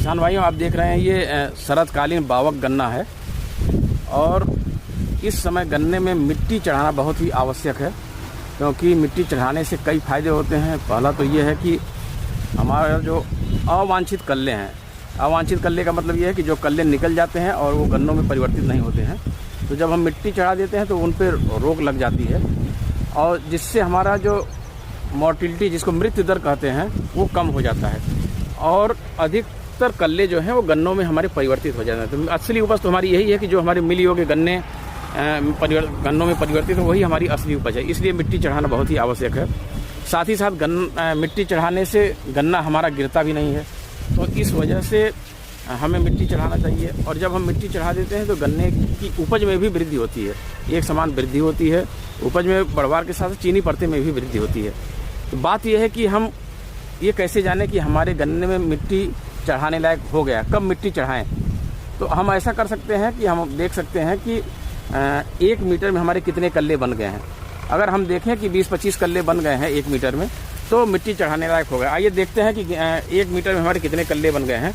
किसान भाइयों, आप देख रहे हैं ये शरदकालीन बावक गन्ना है और इस समय गन्ने में मिट्टी चढ़ाना बहुत ही आवश्यक है, क्योंकि मिट्टी चढ़ाने से कई फायदे होते हैं। पहला तो ये है कि हमारा जो अवांछित कल्ले हैं, अवांछित कल्ले का मतलब ये है कि जो कल्ले निकल जाते हैं और वो गन्नों में परिवर्तित नहीं होते हैं, तो जब हम मिट्टी चढ़ा देते हैं तो उन पर रोक लग जाती है और जिससे हमारा जो मोर्टिलिटी, जिसको मृत्यु दर कहते हैं, वो कम हो जाता है और अधिकतर कल्ले जो हैं वो गन्नों में हमारे परिवर्तित हो जाते हैं। तो असली उपज तो हमारी यही है कि जो हमारे मिली योग्य गन्ने गन्नों में परिवर्तित हो, वही हमारी असली उपज है। इसलिए मिट्टी चढ़ाना बहुत ही आवश्यक है। साथ ही साथ मिट्टी चढ़ाने से गन्ना हमारा गिरता भी नहीं है, तो इस वजह से हमें मिट्टी चढ़ाना चाहिए। और जब हम मिट्टी चढ़ा देते हैं तो गन्ने की उपज में भी वृद्धि होती है, एक समान वृद्धि होती है। उपज में बढ़वार के साथ चीनी परते में भी वृद्धि होती है। तो बात यह है कि हम ये कैसे जाने कि हमारे गन्ने में मिट्टी चढ़ाने लायक हो गया, कब मिट्टी चढ़ाएं। तो हम ऐसा कर सकते हैं कि हम देख सकते हैं कि 1 मीटर में हमारे कितने कल्ले बन गए हैं। अगर हम देखें कि 20-25 कल्ले बन गए हैं 1 मीटर में, तो मिट्टी चढ़ाने लायक हो गया। आइए देखते हैं कि 1 मीटर में हमारे कितने कल्ले बन गए हैं।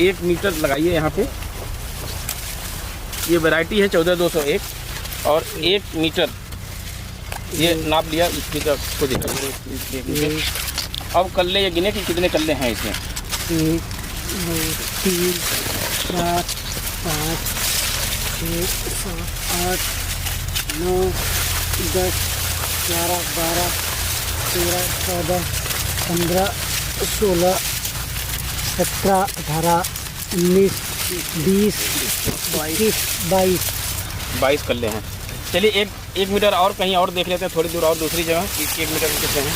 1 मीटर लगाइए यहाँ पे, ये वैरायटी है 14201 और 1 मीटर ये नाप लिया, इसकी को दिखाइए। अब कल्ले ये गिने कि कितने कल्ले हैं इसमें। 1 2 3 4 5 6 7 8 9 10 11 12 13 14 15 16 17 18 19 20 21 22 कल्ले हैं। चलिए 1 मीटर और कहीं और देख लेते हैं, थोड़ी दूर और दूसरी जगह कि 1 मीटर में कितने हैं।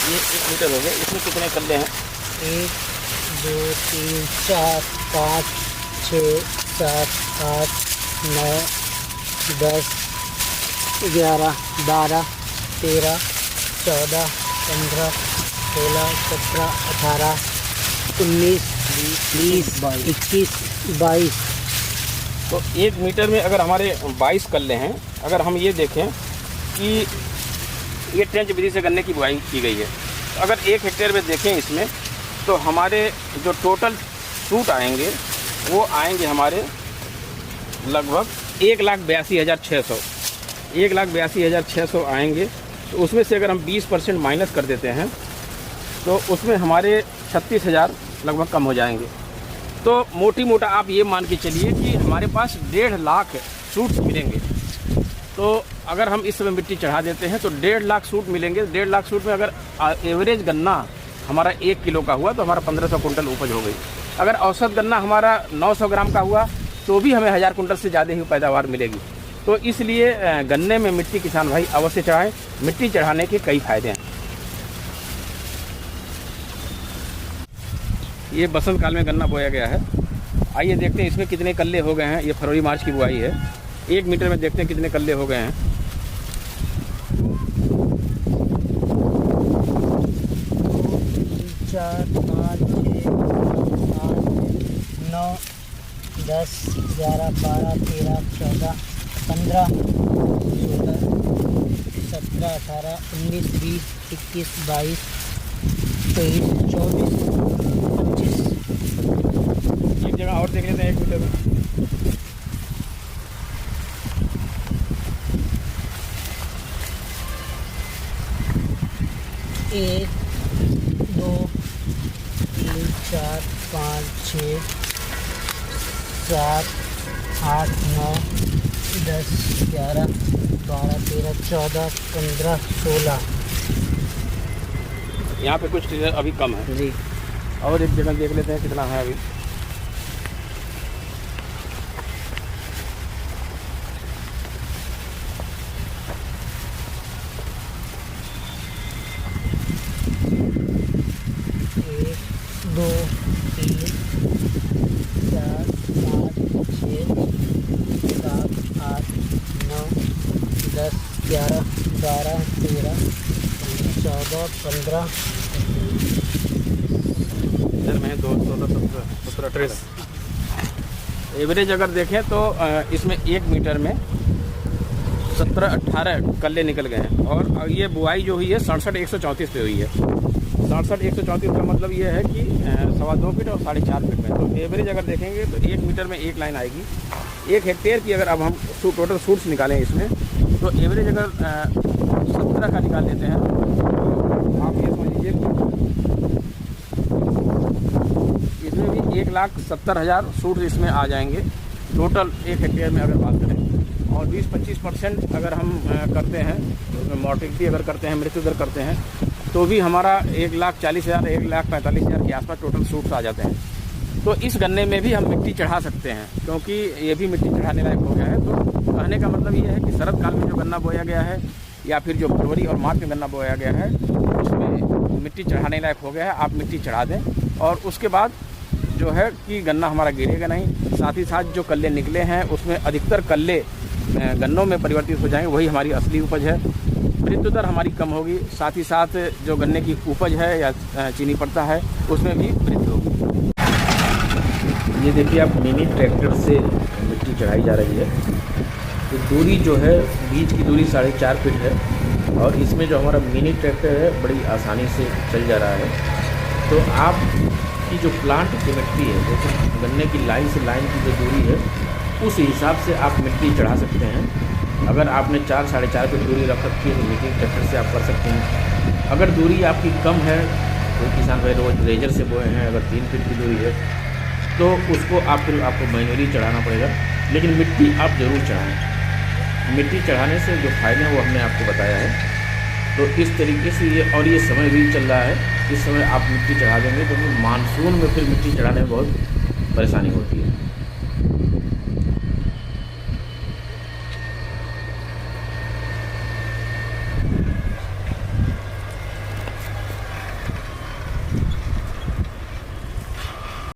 ये 1 मीटर हो गया, इसमें कितने कल्ले हैं। 1 2 3 4 5 6 7 8 9 10 11 12 13 14 15 16 17 18 19 20 21 22। तो 1 मीटर में अगर हमारे 22 कल्ले हैं, अगर हम ये देखें कि ये ट्रेंच विधि से गन्ने की बुआई की गई है, तो अगर 1 हेक्टेयर में देखें इसमें, तो हमारे जो टोटल सूट आएंगे वो आएंगे हमारे लगभग 1,82,600 1,82,600 आएंगे। तो उसमें से अगर हम 20% माइनस कर देते हैं तो उसमें हमारे 36,000 लगभग कम हो जाएंगे। तो मोटी मोटा आप ये मान के चलिए कि हमारे पास 1.5 लाख सूट्स मिलेंगे। तो अगर हम इस समय मिट्टी चढ़ा देते हैं तो 1.5 लाख सूट मिलेंगे। 1.5 लाख सूट में अगर एवरेज गन्ना हमारा 1 किलो का हुआ तो हमारा 1500 कुंटल उपज हो गई। अगर औसत गन्ना हमारा 900 ग्राम का हुआ तो भी हमें 1000 कुंटल से ज़्यादा ही पैदावार मिलेगी। तो इसलिए गन्ने में मिट्टी किसान भाई अवश्य चढ़ाएं। मिट्टी चढ़ाने के कई फायदे हैं। ये बसंत काल में गन्ना बोया गया है। आइए देखते हैं इसमें कितने कल्ले हो गए हैं। ये फरवरी मार्च की बुआई है। 1 मीटर में देखते हैं कितने कल्ले हो गए हैं। 4 5 6 7 9 10 11 12 13 14 15 16 17 18 19 20 21 22 23 24 25। एक जगह और देख लेते हैं 1 मीटर में। एक 2 3 4 5 6 7 8 9 10 11 12 13 14 15 16। यहाँ पे कुछ अभी कम है जी। और एक जगह देख लेते हैं कितना है अभी। एक 2 3 4 5 6 7 8 9 10 11 12 13 14 15। इधर में 2 16 17 17 18। एवरेज अगर देखें तो इसमें 1 मीटर में 17-18 कल्ले निकल गए हैं। और ये बुआई जो हुई है 67-134 पे हुई है। 67-134 का मतलब ये है कि 2.25 फीट और 4.5 फीट में। तो एवरेज अगर देखेंगे तो 1 मीटर में 1 लाइन आएगी। 1 हेक्टेयर की अगर अब हम टोटल सूट्स निकालें इसमें, तो एवरेज अगर 17 का निकाल लेते हैं तो आप ये समझ लीजिए इसमें भी 1,70,000 सूट्स इसमें आ जाएंगे टोटल 1 हेक्टेयर में अगर बात करें। और 20-25% अगर हम करते हैं, उसमें मॉर्टिलिटी अगर करते हैं, मृत्यु दर करते हैं, तो भी हमारा 1,40,000 1,45,000 के आसपास टोटल सूट्स आ जाते हैं। तो इस गन्ने में भी हम मिट्टी चढ़ा सकते हैं, क्योंकि ये भी मिट्टी चढ़ाने लायक हो गया है। तो कहने का मतलब ये है कि शरद काल में जो गन्ना बोया गया है या फिर जो फरवरी और मार्च में गन्ना बोया गया है, उसमें मिट्टी चढ़ाने लायक हो गया है। आप मिट्टी चढ़ा दें और उसके बाद जो है कि गन्ना हमारा गिरेगा नहीं। साथ ही साथ जो कल्ले निकले हैं उसमें अधिकतर कल्ले गन्नों में परिवर्तित हो जाएंगे, वही हमारी असली उपज है। मृत्यु दर हमारी कम होगी। साथ ही साथ जो गन्ने की उपज है या चीनी पड़ता है उसमें भी वृद्धि होगी। ये देखिए आप मिनी ट्रैक्टर से मिट्टी चढ़ाई जा रही है। तो दूरी जो है बीच की दूरी 4.5 फीट है और इसमें जो हमारा मिनी ट्रैक्टर है बड़ी आसानी से चल जा रहा है। तो आप की जो प्लांट की मिट्टी है, जैसे गन्ने की लाइन से लाइन की जो दूरी है, उस हिसाब से आप मिट्टी चढ़ा सकते हैं। अगर आपने 4-4.5 फीट दूरी रख रखी है तो मिनी ट्रैक्टर से आप कर सकते हैं। अगर दूरी आपकी कम है, कोई किसान भाई रोज रेजर से बोए हैं, अगर 3 फीट की दूरी है तो उसको आपको मैन्युअली चढ़ाना पड़ेगा। लेकिन मिट्टी आप ज़रूर चढ़ाएँ। मिट्टी चढ़ाने से जो फ़ायदे हैं वो हमने आपको बताया है। तो इस तरीके से ये समय भी चल रहा है। इस समय आप मिट्टी चढ़ा देंगे तो मानसून में फिर मिट्टी चढ़ाने में बहुत परेशानी होती है।